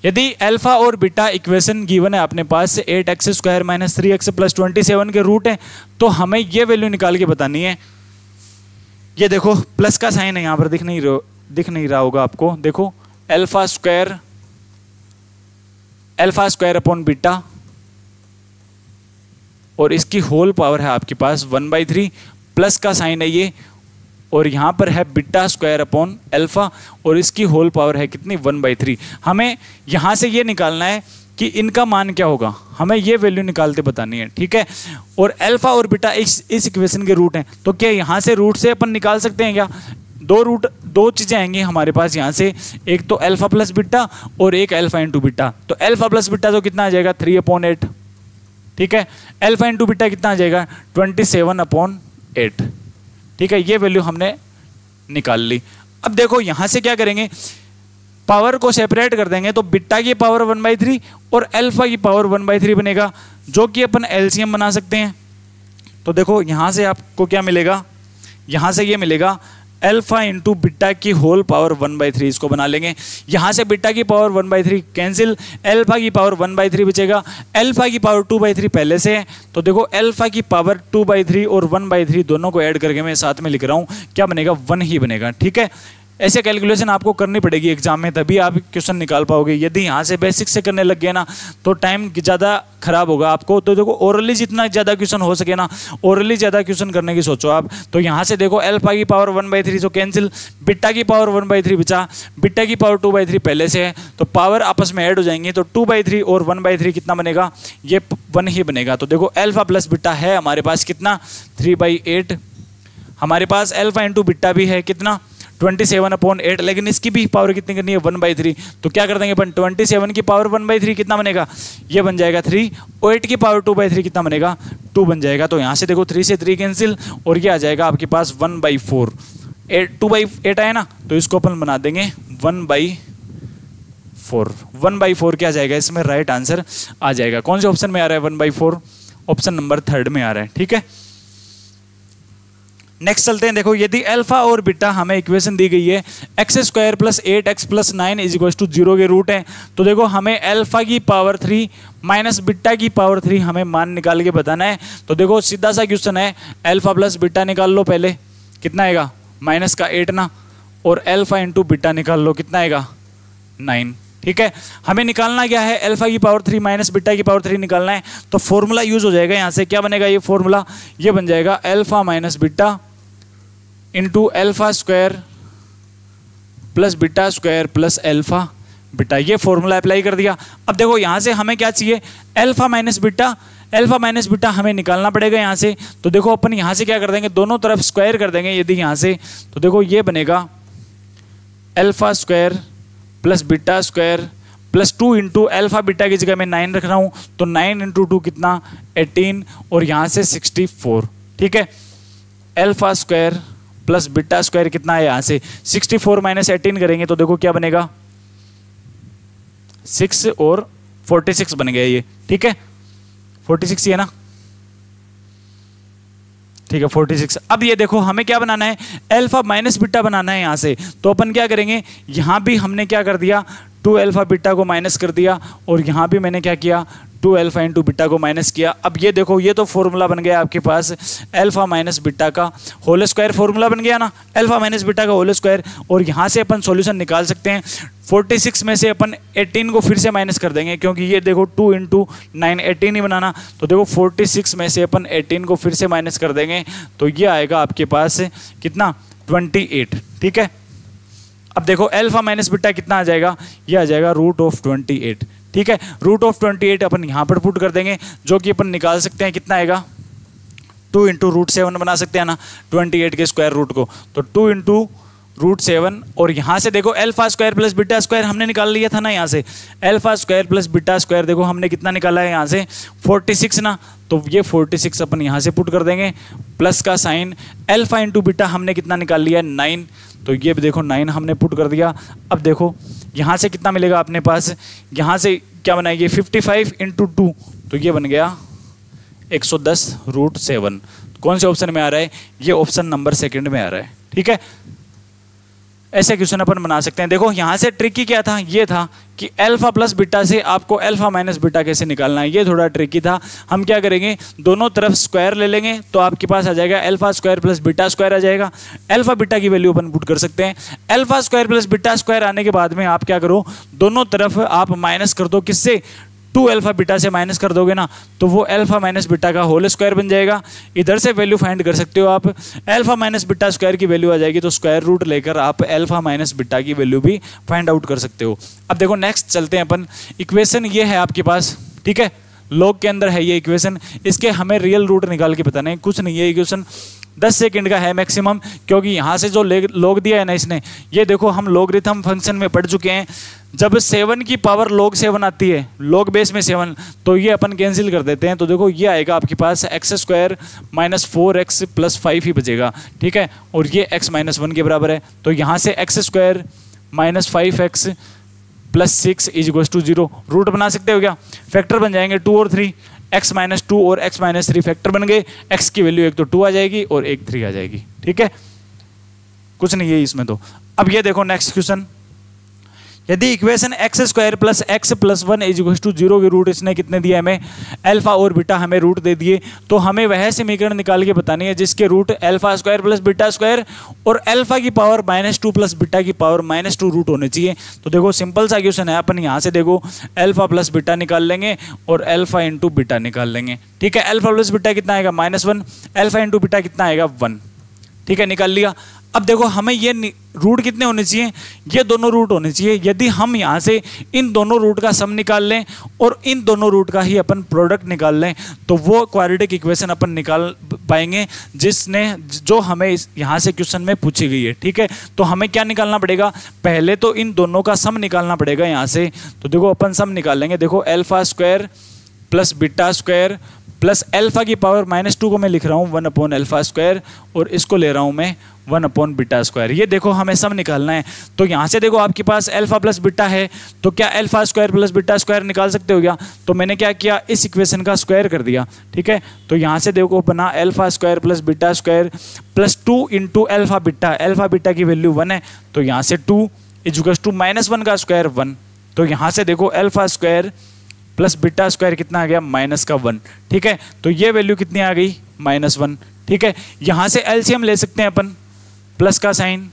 S1: यदि अल्फा और बीटा इक्वेशन गिवन है अपने पास 8x² माइनस 3x प्लस 27 के रूट है, तो हमें ये वैल्यू निकाल के बतानी है। ये देखो प्लस का साइन है यहाँ पर, दिख नहीं रहा होगा आपको, देखो अल्फा स्क्वायर अपॉन बीटा और इसकी होल पावर है आपके पास 1/3, प्लस का साइन है ये, और यहाँ पर है बीटा स्क्वायर अपॉन अल्फा और इसकी होल पावर है कितनी 1/3। हमें यहाँ से ये निकालना है कि इनका मान क्या होगा, हमें ये वैल्यू निकालते बतानी है, ठीक है। और अल्फा और बीटा इस इक्वेशन के रूट हैं, तो क्या यहाँ से रूट से अपन निकाल सकते हैं क्या, दो चीज़ें आएंगी हमारे पास यहाँ से, एक तो अल्फा प्लस बीटा और एक अल्फा इंटू बीटा। तो अल्फा प्लस बीटा तो कितना आ जाएगा 3/8, ठीक है। अल्फा इंटू बीटा कितना आ जाएगा 27/8, ठीक है। ये वैल्यू हमने निकाल ली। अब देखो यहाँ से क्या करेंगे, पावर को सेपरेट कर देंगे, तो बीटा की पावर 1/3 और अल्फा की पावर 1/3 बनेगा, जो कि अपन एलसीएम बना सकते हैं। तो देखो यहाँ से आपको क्या मिलेगा, यहाँ से ये मिलेगा अल्फा इंटू बीटा की होल पावर 1/3, इसको बना लेंगे। यहाँ से बीटा की पावर 1/3 कैंसिल, अल्फा की पावर 1/3 बचेगा, अल्फा की पावर 2/3 पहले से है, तो देखो अल्फा की पावर 2/3 और 1/3 दोनों को ऐड करके मैं साथ में लिख रहा हूँ, क्या बनेगा 1 ही बनेगा, ठीक है। ऐसे कैलकुलेशन आपको करनी पड़ेगी एग्जाम में, तभी आप क्वेश्चन निकाल पाओगे। यदि यहाँ से बेसिक से करने लग गए ना तो टाइम ज़्यादा खराब होगा आपको। तो देखो ओरली जितना ज़्यादा क्वेश्चन हो सके ना, ओरली ज़्यादा क्वेश्चन करने की सोचो आप। तो यहाँ से देखो अल्फा की पावर 1/3 तो कैंसिल, बीटा की पावर 1/3 बचा, बीटा की पावर 2/3 पहले से है, तो पावर आपस में ऐड हो जाएंगे, तो 2/3 और 1/3 कितना बनेगा, ये 1 ही बनेगा। तो देखो अल्फा प्लस बीटा है हमारे पास कितना 3/8, हमारे पास अल्फा इंटू बीटा भी है कितना 27/8, लेकिन इसकी भी पावर कितनी करनी है 1/3। तो क्या कर देंगे अपन, 27 की पावर 1/3 कितना बनेगा, ये बन जाएगा 3, और 8 की पावर 2/3 कितना बनेगा 2 बन जाएगा। तो यहाँ से देखो 3 से 3 कैंसिल और ये आ जाएगा आपके पास 1/4, 2/8 आया ना, तो इसको अपन बना देंगे 1/4। 1/4 क्या जाएगा इसमें, राइट आंसर आ जाएगा। कौन से ऑप्शन में आ रहा है 1/4, ऑप्शन नंबर 3 में आ रहा है, ठीक है। नेक्स्ट चलते हैं। देखो यदि अल्फा और बीटा हमें इक्वेशन दी गई है x² plus 8x plus 9 is equal to 0 के रूट है, तो देखो हमें अल्फा की पावर 3 माइनस बीटा की पावर 3 हमें मान निकाल के बताना है। तो देखो सीधा सा क्वेश्चन है, अल्फा प्लस बीटा निकाल लो पहले, कितना आएगा माइनस का 8 ना, और अल्फा इंटू बीटा निकाल लो, कितना आएगा 9, ठीक है। हमें निकालना क्या है, अल्फा की पावर 3 माइनस बीटा की पावर 3 निकालना है, तो फॉर्मूला यूज हो जाएगा। यहाँ से क्या बनेगा ये फॉर्मूला, ये बन जाएगा alpha minus beta into alpha square plus beta square plus alpha beta, ये फॉर्मूला अप्लाई कर दिया। अब देखो यहाँ से हमें क्या चाहिए, अल्फा माइनस बीटा हमें निकालना पड़ेगा यहाँ से। तो देखो अपन यहाँ से क्या कर देंगे, दोनों तरफ स्क्वायर कर देंगे यदि यहाँ से, तो देखो ये बनेगा alpha square plus beta square plus 2 into alpha beta की जगह मैं 9 रख रहा हूँ, तो 9 इंटू 2 कितना 18 और यहाँ से 64। ठीक है, alpha square plus beta square कितना है, यहाँ से 64 माइनस 18 करेंगे तो देखो क्या बनेगा 6 और 46 बन गया ये। ठीक है, 46 ही है ना, ठीक है 46। अब ये देखो हमें क्या बनाना है, अल्फा माइनस बीटा बनाना है यहाँ से। तो अपन क्या करेंगे, यहाँ भी हमने क्या कर दिया 2 अल्फा बीटा को माइनस कर दिया और यहाँ भी मैंने क्या किया 2 अल्फा इंटू बीटा को माइनस किया। अब ये देखो ये तो फॉर्मूला बन गया आपके पास अल्फा माइनस बीटा का होल स्क्वायर, फॉर्मूला बन गया ना अल्फा माइनस बीटा का होल स्क्वायर। और यहाँ से अपन सॉल्यूशन निकाल सकते हैं। 46 में से अपन 18 को फिर से माइनस कर देंगे, क्योंकि ये देखो 2 इंटू 9 18 ही बनाना। तो देखो 46 में से अपन 18 को फिर से माइनस कर देंगे, तो ये आएगा आपके पास कितना 28। ठीक है, अब देखो अल्फा माइनस बीटा कितना आ जाएगा, ये आ जाएगा √28। ठीक है, √28 अपन यहाँ पर पुट कर देंगे, जो कि अपन निकाल सकते हैं कितना आएगा 2 इंटू √7 बना सकते हैं ना 28 के स्क्वायर रूट को। तो 2 इंटू √7 और यहाँ से देखो alpha square plus beta square हमने निकाल लिया था ना, यहाँ से alpha square plus beta square देखो हमने कितना निकाला है यहाँ से 46 ना। तो ये 46 अपन यहाँ से पुट कर देंगे, प्लस का साइन अल्फा इंटू बीटा हमने कितना निकाल लिया है 9, तो ये देखो 9 हमने पुट कर दिया। अब देखो यहाँ से कितना मिलेगा अपने पास, यहाँ से क्या बनाएंगे 55 इंटू 2, तो ये बन गया 110 √7। कौन से ऑप्शन में आ रहा है, ये ऑप्शन नंबर 2 में आ रहा है। ठीक है, ऐसे क्वेश्चन अपन बना सकते हैं। देखो यहाँ से ट्रिकी क्या था, ये था कि अल्फा प्लस बीटा से आपको अल्फा माइनस बीटा कैसे निकालना है, ये थोड़ा ट्रिकी था। हम क्या करेंगे, दोनों तरफ स्क्वायर ले लेंगे, तो आपके पास आ जाएगा alpha square plus beta square आ जाएगा। अल्फा बीटा की वैल्यू अपन पुट कर सकते हैं। Alpha square plus beta square आने के बाद में आप क्या करो, दोनों तरफ आप माइनस कर दो, किससे 2 अल्फा बीटा से माइनस कर दोगे ना, तो वो अल्फा माइनस बीटा का होल स्क्वायर बन जाएगा। इधर से वैल्यू फाइंड कर सकते हो आप, अल्फा माइनस बीटा स्क्वायर की वैल्यू आ जाएगी, तो स्क्वायर रूट लेकर आप अल्फा माइनस बीटा की वैल्यू भी फाइंड आउट कर सकते हो। अब देखो नेक्स्ट चलते हैं अपन, इक्वेशन ये है आपके पास। ठीक है, लॉग के अंदर है ये इक्वेशन, इसके हमें रियल रूट निकाल के बताना है, कुछ नहीं है। इक्वेशन 10 सेकंड का है मैक्सिमम, क्योंकि यहाँ से जो लॉग दिया है ना इसने, ये देखो हम लॉगरिथम फंक्शन में पढ़ चुके हैं। जब 7 की पावर log 7 आती है, log बेस में 7, तो ये अपन कैंसिल कर देते हैं। तो देखो ये आएगा आपके पास x² माइनस 4x प्लस 5 ही बचेगा। ठीक है, और ये x माइनस 1 के बराबर है, तो यहाँ से x² minus 5x plus 6 is equal to 0। Root बना सकते हो क्या, फैक्टर बन जाएंगे 2 और 3, x माइनस 2 और x माइनस 3 फैक्टर बन गए। x की वैल्यू एक तो 2 आ जाएगी और एक 3 आ जाएगी। ठीक है, कुछ नहीं है इसमें। तो अब ये देखो नेक्स्ट क्वेश्चन, यदि equation x² plus x plus 1 is equal to 0 के रूट इसने कितने दिया हमें, अल्फा और बीटा हमें रूट दे दिए, तो हमें वह समीकरण निकाल के बतानी है जिसके root alpha square plus beta square और अल्फा की पावर -2 प्लस बीटा की पावर -2 रूट होने चाहिए। तो देखो सिंपल सा क्वेश्चन है, अपन यहाँ से देखो अल्फा प्लस बीटा निकाल लेंगे और अल्फा इंटू बीटा निकाल लेंगे। ठीक है, अल्फा प्लस बीटा कितना आएगा -1, अल्फा इंटू बीटा कितना आएगा 1। ठीक है, निकाल लिया। अब देखो हमें ये रूट कितने होने चाहिए, ये दोनों रूट होने चाहिए। यदि हम यहाँ से इन दोनों रूट का सम निकाल लें और इन दोनों रूट का ही अपन प्रोडक्ट निकाल लें, तो वो क्वाड्रेटिक इक्वेशन अपन निकाल पाएंगे जो हमें यहाँ से क्वेश्चन में पूछी गई है। ठीक है, तो हमें क्या निकालना पड़ेगा, पहले तो इन दोनों का सम निकालना पड़ेगा यहाँ से। तो देखो अपन सम निकाल लेंगे, देखो alpha square plus beta square plus alpha की पावर -2 को मैं लिख रहा हूँ 1 अल्फा स्क्वायर और इसको ले रहा हूँ मैं 1 बीटा स्क्वायर। ये देखो हमें सम निकालना है। तो यहाँ से देखो आपके पास अल्फा प्लस बीटा है, तो क्या alpha square plus beta square निकाल सकते हो क्या, तो मैंने क्या किया इस इक्वेशन का स्क्वायर कर दिया। ठीक है, तो यहाँ से देखो बना alpha square plus beta square plus 2 into alpha beta की वैल्यू 1 है, तो यहाँ से 2 इज इक्वल टू -1 का स्क्वायर 1। तो यहाँ से देखो alpha square plus beta square कितना आ गया -1। ठीक है, तो ये वैल्यू कितनी आ गई -1। ठीक है, यहाँ से एलसीएम ले सकते हैं अपन, प्लस का साइन,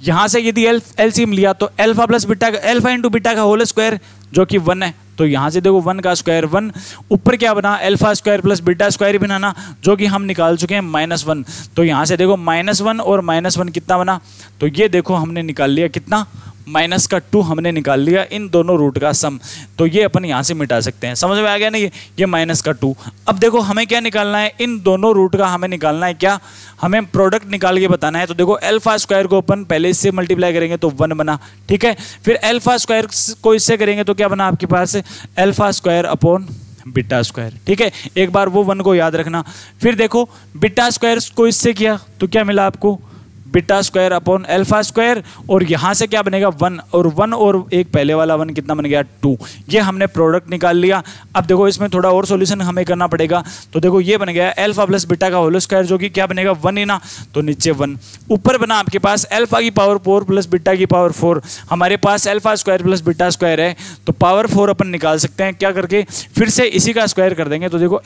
S1: यहाँ से यदि एलसीएम लिया तो alpha plus beta alpha into beta का होल स्क्वायर जो कि 1 है, तो यहाँ से देखो 1 का स्क्वायर 1, ऊपर क्या बना alpha square plus beta square बनाना, जो कि हम निकाल चुके हैं -1। तो यहाँ से देखो -1 और -1 कितना बना, तो ये देखो हमने निकाल लिया कितना, -2 हमने निकाल लिया इन दोनों रूट का सम। तो ये अपन यहाँ से मिटा सकते हैं, समझ में आ गया ना ये -2। अब देखो हमें क्या निकालना है, इन दोनों रूट का हमें निकालना है क्या, हमें प्रोडक्ट निकाल के बताना है। तो देखो अल्फा स्क्वायर को अपन पहले इससे मल्टीप्लाई करेंगे तो 1 बना, ठीक है। फिर अल्फा स्क्वायर को इससे करेंगे तो क्या बना आपके पास, alpha square upon beta square, ठीक है। एक बार वो 1 को याद रखना। फिर देखो बीटा स्क्वायर को इससे किया तो क्या मिला आपको, beta square upon alpha square, और यहाँ से क्या बनेगा 1, और 1 और एक पहले वाला 1 कितना बन गया 2। ये हमने प्रोडक्ट निकाल लिया। अब देखो इसमें थोड़ा और सॉल्यूशन हमें करना पड़ेगा। तो देखो ये बन गया अल्फा प्लस बीटा का होल स्क्वायर, जो कि क्या बनेगा 1 ही ना, तो नीचे 1। ऊपर बना आपके पास अल्फा की पावर 4 प्लस बीटा की पावर 4। हमारे पास alpha square plus beta square है, तो पावर 4 अपन निकाल सकते हैं क्या करके, फिर से इसी का स्क्वायर कर देंगे। तो देखो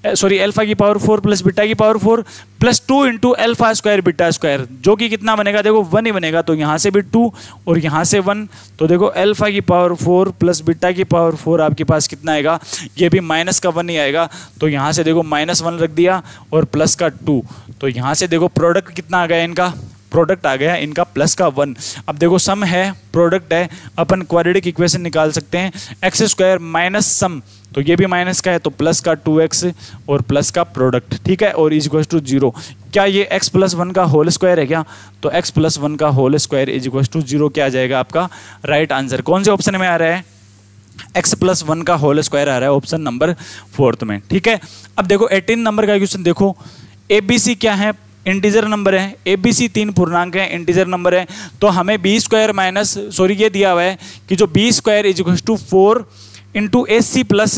S1: अल्फा की पावर 4 प्लस बीटा की power 4 plus 2 into alpha square beta square, जो कि कितना बनेगा, देखो 1 ही बनेगा। तो यहाँ से भी 2 और यहाँ से 1, तो देखो अल्फा की पावर 4 प्लस बीटा की पावर 4 आपके पास कितना आएगा, ये भी माइनस का 1 ही आएगा। तो यहाँ से देखो -1 रख दिया और प्लस का 2, तो यहाँ से देखो प्रोडक्ट कितना आ गया इनका, प्रोडक्ट आ गया इनका प्लस का 1। अब देखो सम है, प्रोडक्ट है, अपन क्वाड्रेटिक इक्वेशन निकाल सकते हैं, एक्स स्क्वायर माइनस सम, तो ये भी माइनस का है, तो प्लस का 2x और प्लस का प्रोडक्ट, ठीक है, और इज इक्वल टू 0। क्या ये x प्लस 1 का होल स्क्वायर है क्या, तो x प्लस 1 का whole square is equal to 0 क्या आ जाएगा आपका राइट आंसर। कौन से ऑप्शन में आ रहा है, x प्लस 1 का होल स्क्वायर आ रहा है ऑप्शन नंबर 4 में, ठीक है। अब देखो 18 नंबर का क्वेश्चन देखो, ABC क्या है, इंटीजर नंबर है, ABC 3 पूर्णांक है, इंटीजर नंबर है। तो हमें ये दिया हुआ है कि जो b square is equal to 4 into AC plus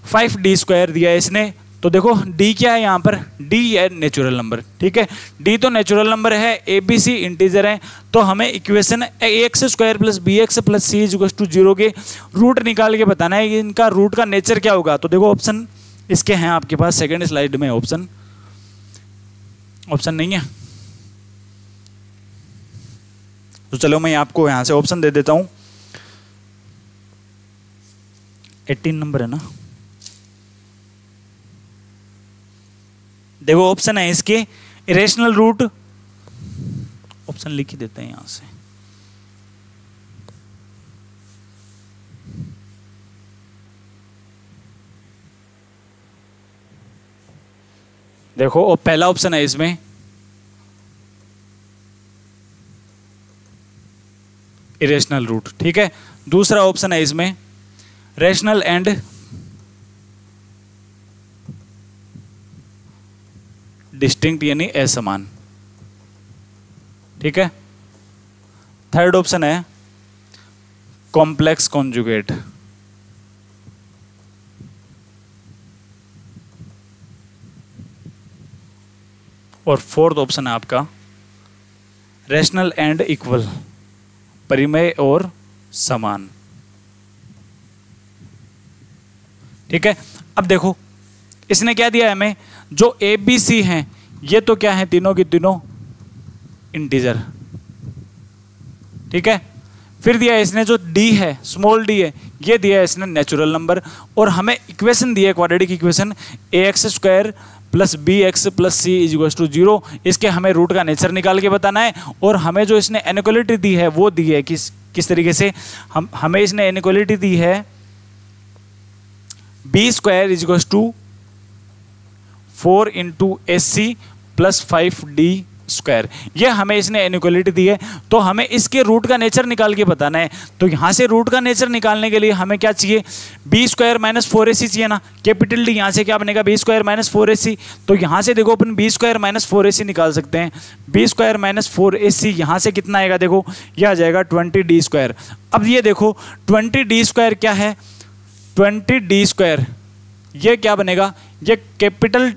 S1: 5D square दिया है इसने। तो देखो D क्या है यहाँ पर, D है नेचुरल नंबर, ठीक है, D तो नेचुरल नंबर है, ABC इंटीजर है। तो हमें equation ax square plus bx plus c is equal to 0 के रूट निकाल के बताना है कि इनका रूट का नेचर क्या होगा। तो देखो ऑप्शन इसके हैं आपके पास, सेकेंड स्लाइड में ऑप्शन नहीं है, तो चलो मैं आपको यहां से ऑप्शन दे देता हूं। 18 नंबर है ना, देखो ऑप्शन है इसके इरेशनल रूट, ऑप्शन लिख ही देते हैं यहां से। देखो और पहला ऑप्शन है इसमें इरेशनल रूट, ठीक है। दूसरा ऑप्शन है इसमें रैशनल एंड डिस्टिंक्ट यानी असमान, ठीक है। थर्ड ऑप्शन है कॉम्प्लेक्स कॉन्जुगेट, और फोर्थ ऑप्शन है आपका रैशनल एंड इक्वल, परिमेय और समान, ठीक है। अब देखो इसने क्या दिया है हमें, जो ABC हैं ये तो क्या है, तीनों की तीनों इंटीजर, ठीक है। फिर दिया है इसने जो D है, स्मॉल d है, ये दिया है इसने नेचुरल नंबर, और हमें इक्वेशन दी है quadratic equation ax square plus bx plus c is equal to 0। इसके हमें रूट का नेचर निकाल के बताना है, और हमें जो इसने इनइक्वालिटी दी है वो दी है किस तरीके से, हमें इसने इनइक्वालिटी दी है b square is equal to 4 into AC plus 5D square, ये हमें इसने इनइक्वालिटी दी है। तो हमें इसके रूट का नेचर निकाल के बताना है। तो यहाँ से रूट का नेचर निकालने के लिए हमें क्या चाहिए, b स्क्वायर माइनस 4AC चाहिए ना, कैपिटल D। यहाँ से क्या बनेगा, b स्क्वायर माइनस 4AC। तो यहाँ से देखो अपन b स्क्वायर माइनस 4AC निकाल सकते हैं। b स्क्वायर माइनस 4AC यहाँ से कितना आएगा, देखो ये आ जाएगा 20D स्क्वायर। अब ये देखो 20D स्क्वायर क्या है, 20D स्क्वायर ये क्या बनेगा, ये कैपिटल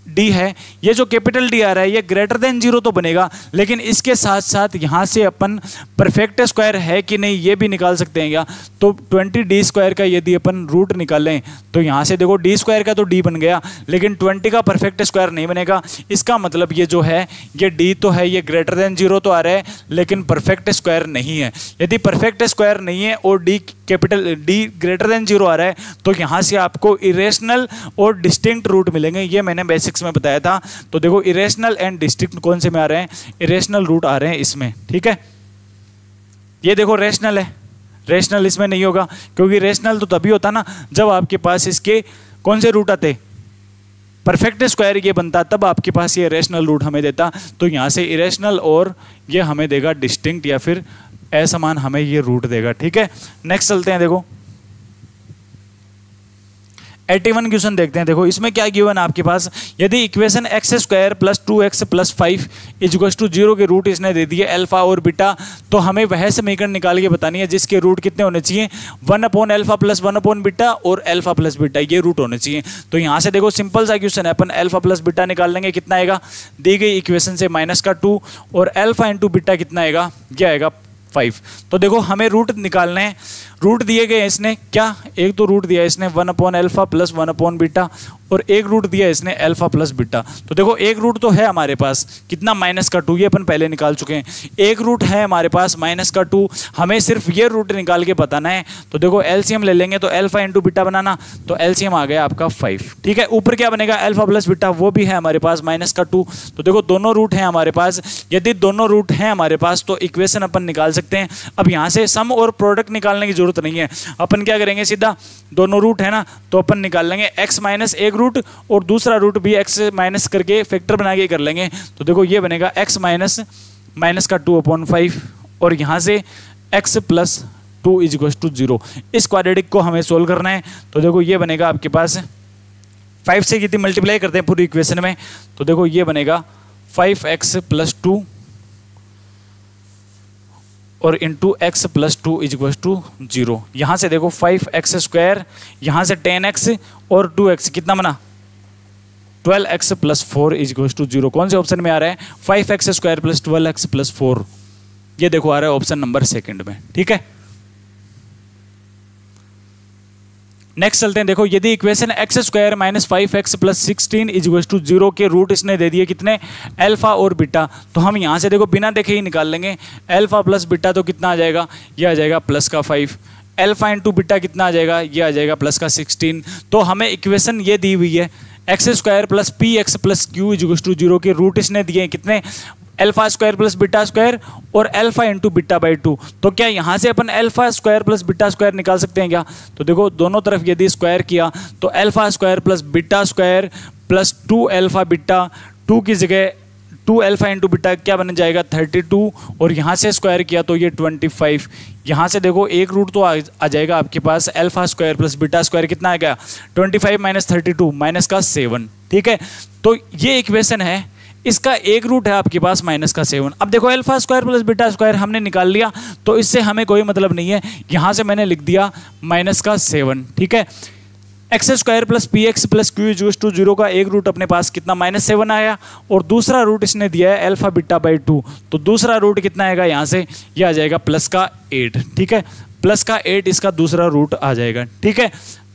S1: D है, ये जो कैपिटल D आ रहा है ये ग्रेटर देन 0 तो बनेगा, लेकिन इसके साथ साथ यहाँ से अपन परफेक्ट स्क्वायर है कि नहीं ये भी निकाल सकते हैं क्या। तो 20D स्क्वायर का यदि अपन रूट निकालें तो यहाँ से देखो D स्क्वायर का तो D बन गया, लेकिन 20 का परफेक्ट स्क्वायर नहीं बनेगा। इसका मतलब ये जो है ये D तो है, ये ग्रेटर देन 0 तो आ रहा है, लेकिन परफेक्ट स्क्वायर नहीं है। यदि परफेक्ट स्क्वायर नहीं है और D capital D greater than 0 आ रहा है, तो यहाँ से आपको इरेशनल और डिस्टिंक्ट रूट मिलेंगे। ये मैंने बेसिक्स में बताया था। तो देखो इरेशनल एंड डिस्टिंक्ट कौन से में आ रहे हैं, इरेशनल रूट आ रहे हैं इसमें, ठीक है। ये देखो रेशनल है, रेशनल इसमें नहीं होगा, क्योंकि रेशनल तो तभी होता ना जब आपके पास इसके कौन से रूट आते, परफेक्ट स्क्वायर ये बनता, तब आपके पास ये रेशनल रूट हमें देता। तो यहाँ से इरेशनल और ये हमें देगा डिस्टिंक्ट या फिर असमान हमें ये रूट देगा, ठीक है। नेक्स्ट चलते हैं, देखो 81 क्वेश्चन देखते हैं। देखो इसमें क्या गिवन आपके पास, यदि equation x square plus 2x plus 5 equals to 0 के रूट इसने दे दिए अल्फा और बीटा, तो हमें वह समीकरण निकाल के बतानी है जिसके रूट कितने होने चाहिए, 1/अल्फा प्लस 1/बीटा और अल्फा प्लस बीटा, ये रूट होने चाहिए। तो यहाँ से देखो सिंपल सा क्वेश्चन है, अपन अल्फा प्लस बीटा निकाल लेंगे, कितना आएगा, दी गई इक्वेशन से -2 और अल्फा इंटू बीटा कितना आएगा, यह आएगा 5। तो देखो हमें रूट निकालने हैं, रूट दिए गए इसने क्या, एक तो रूट दिया इसने 1/अल्फा प्लस 1/बीटा और एक रूट दिया इसने अल्फा प्लस बीटा। तो देखो एक रूट तो है हमारे पास कितना, -2, ये अपन पहले निकाल चुके हैं। एक रूट है हमारे पास -2, हमें सिर्फ ये रूट निकाल के बताना है। तो देखो एलसीएम ले लेंगे, तो अल्फा इंटू बीटा बनाना, तो एलसीएम आ गया आपका 5, ठीक है। ऊपर क्या बनेगा, अल्फा प्लस बीटा, वो भी है हमारे पास -2। तो देखो दोनों रूट हैं हमारे पास, यदि दोनों रूट हैं हमारे पास तो इक्वेशन अपन निकाल सकते हैं। अब यहाँ से सम और प्रोडक्ट निकालने की जरूरत नहीं है, अपन क्या करेंगे, सीधा दोनों रूट है ना, तो अपन निकाल लेंगे x माइनस एक रूट और दूसरा रूट भी x माइनस करके फैक्टर बना के कर लेंगे। तो देखो ये बनेगा x माइनस का 2/5 और यहाँ से x प्लस 2 इक्वल्स टू 0। इस क्वाड्रेटिक को हमें सोल्व करना है। तो देखो ये बनेगा आपके पास 5 से कितनी मल्टीप्लाई करते हैं पूरी इक्वेशन में, तो देखो ये बनेगा 5x प्लस 2 और into x plus 2 equals to 0। यहाँ से देखो 5x स्क्वायर, यहाँ से 10x और 2x कितना बना, 12x प्लस 4 इक्वल्स टू 0। कौन से ऑप्शन में आ रहा है, 5x square plus 12x plus 4, ये देखो आ रहा है ऑप्शन नंबर 2 में, ठीक है। नेक्स्ट चलते हैं, देखो यदि equation x square minus 5x plus 16 equals to 0 के रूट इसने दे दिए कितने, अल्फा और बीटा, तो हम यहाँ से देखो बिना देखे ही निकाल लेंगे। अल्फा प्लस बीटा तो कितना आ जाएगा, ये आ जाएगा प्लस का 5, अल्फा इंटू बीटा कितना आ जाएगा, ये आ जाएगा प्लस का 16। तो हमें इक्वेशन ये दी हुई है x square plus p x plus q equals to 0 के रूट इसने दिए कितने, alpha square plus beta square और अल्फा इंटू बीटा बाई 2। तो क्या यहाँ से अपन alpha square plus beta square निकाल सकते हैं क्या, तो देखो दोनों तरफ यदि स्क्वायर किया तो alpha square plus beta square plus 2 alpha beta, 2 की जगह 2 अल्फा इंटू बीटा क्या बन जाएगा 32 और यहाँ से स्क्वायर किया तो ये 25। यहाँ से देखो एक रूट तो आ जाएगा आपके पास, alpha square plus beta square कितना आ गया 25 माइनस 32 माइनस का 7, ठीक है। तो ये इक्वेशन है, इसका एक रूट है आपके पास -7। अब देखो alpha square plus beta square हमने निकाल लिया, तो इससे हमें कोई मतलब नहीं है, यहाँ से मैंने लिख दिया -7, ठीक है। X square plus p x plus q equals to 0 का एक रूट अपने पास कितना -7 आया और दूसरा रूट इसने दिया है अल्फा बीटा बाई 2, तो दूसरा रूट कितना आएगा यहाँ से, ये आ जाएगा प्लस का 8, ठीक है। प्लस का 8 इसका दूसरा रूट आ जाएगा, ठीक है।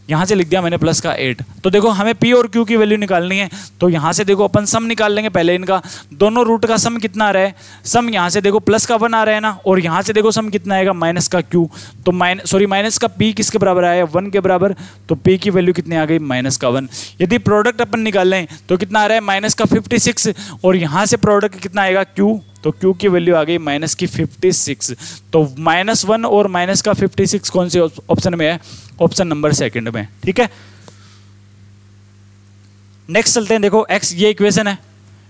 S1: यहाँ से लिख दिया मैंने प्लस का 8। तो देखो हमें P और Q की वैल्यू निकालनी है, तो यहाँ से देखो अपन सम निकाल लेंगे पहले इनका, दोनों रूट का सम कितना आ रहा है, सम यहाँ से देखो प्लस का 1 आ रहा है ना, और यहाँ से देखो सम कितना आएगा माइनस का Q, तो माइनस का P किसके बराबर आया 1 के बराबर, तो P की वैल्यू कितनी आ गई -1। यदि प्रोडक्ट अपन निकाल लें तो कितना आ रहा है -56 और यहाँ से प्रोडक्ट कितना आएगा Q, तो Q की वैल्यू आ गई -56। तो -1 और -56 कौन से ऑप्शन में है, ऑप्शन नंबर 2 में, ठीक है। नेक्स्ट चलते हैं, देखो x ये इक्वेशन है,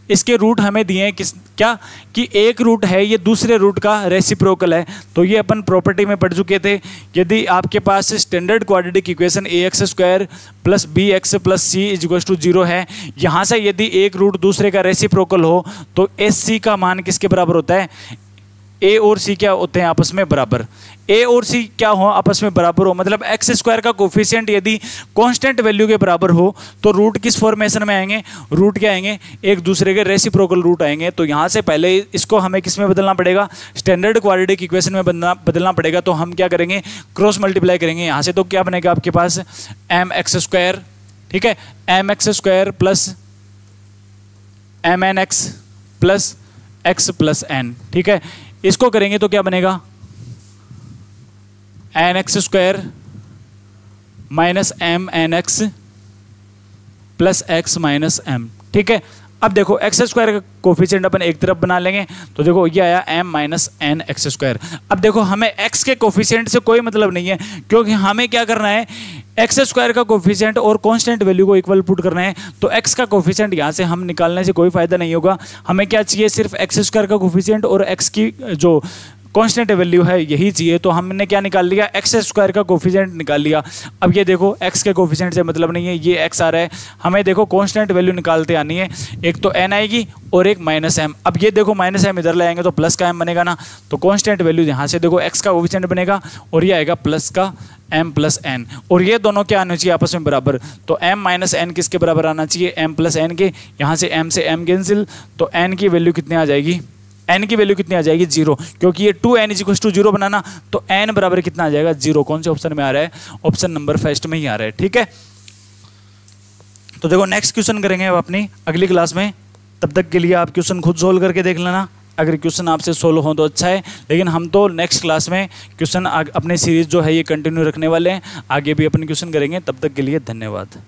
S1: इसके रूट हमें दिए हैं क्या कि एक रूट है ये दूसरे रूट का रेसिप्रोकल है, तो ये अपन प्रॉपर्टी में पढ़ चुके थे। यदि आपके पास standard quadratic equation ax square plus bx plus c equals to 0 है, यहाँ से यदि एक रूट दूसरे का रेसिप्रोकल हो तो sc का मान किसके बराबर होता है, a और c क्या होते हैं आपस में बराबर, a और c क्या हो आपस में बराबर हो, मतलब एक्स स्क्वायर का कोफिशिएंट यदि कांस्टेंट वैल्यू के बराबर हो तो रूट किस फॉर्मेशन में आएंगे, रूट क्या आएंगे, एक दूसरे के रेसिप्रोकल रूट आएंगे। तो यहाँ से पहले इसको हमें किस में बदलना पड़ेगा, स्टैंडर्ड क्वाड्रेटिक इक्वेशन में बदलना पड़ेगा। तो हम क्या करेंगे, क्रॉस मल्टीप्लाई करेंगे यहाँ से, तो क्या बनेगा आपके पास mx स्क्वायर, ठीक है, mx square plus mnx plus x plus n, ठीक है। इसको करेंगे तो क्या बनेगा n x square minus m n x plus x minus m. ठीक है, अब देखो एक्स स्क्वायर का कोफिशिएंट अपन एक तरफ बना लेंगे, तो देखो ये आया m minus n x square. अब देखो हमें एक्स के कोफिशिएंट से कोई मतलब नहीं है, क्योंकि हमें क्या करना है, एक्स स्क्वायर का कोफिशिएंट और कांस्टेंट वैल्यू को इक्वल पुट करना है। तो एक्स का कोफिशिएंट यहाँ से हम निकालने से कोई फायदा नहीं होगा, हमें क्या चाहिए, सिर्फ एक्स स्क्वायर का कोफिशिएंट और एक्स की जो कांस्टेंट वैल्यू है यही चाहिए। तो हमने क्या निकाल लिया, एक्स स्क्वायर का कोफिशिएंट निकाल लिया। अब ये देखो एक्स के कोफिशिएंट से मतलब नहीं है, ये एक्स आ रहा है, हमें देखो कांस्टेंट वैल्यू निकालते आनी है, एक तो एन आएगी और एक माइनस एम। अब ये देखो माइनस एम इधर ले आएंगे तो प्लस का एम बनेगा ना, तो कांस्टेंट वैल्यू यहाँ से देखो एक्स का कोफिशिएंट बनेगा और ये आएगा प्लस का m प्लस एन, और ये दोनों क्या आना चाहिए आपस में बराबर। तो m माइनस एन किसके बराबर आना चाहिए, m प्लस एन के। यहाँ से m से m कैंसिल, तो n की वैल्यू कितनी आ जाएगी, n की वैल्यू कितनी आ जाएगी 0, क्योंकि ये 2n = 0 बनाना, तो n बराबर कितना आ जाएगा 0। कौन से ऑप्शन में आ रहा है, ऑप्शन नंबर फर्स्ट में ही आ रहा है। ठीक है, तो देखो नेक्स्ट क्वेश्चन करेंगे अब अपनी अगली क्लास में, तब तक के लिए आप क्वेश्चन खुद सोल्व करके देख लेना। अगर क्वेश्चन आपसे सोल्व हो तो अच्छा है, लेकिन हम तो नेक्स्ट क्लास में क्वेश्चन अपने सीरीज जो है ये कंटिन्यू रखने वाले हैं, आगे भी अपन क्वेश्चन करेंगे। तब तक के लिए धन्यवाद।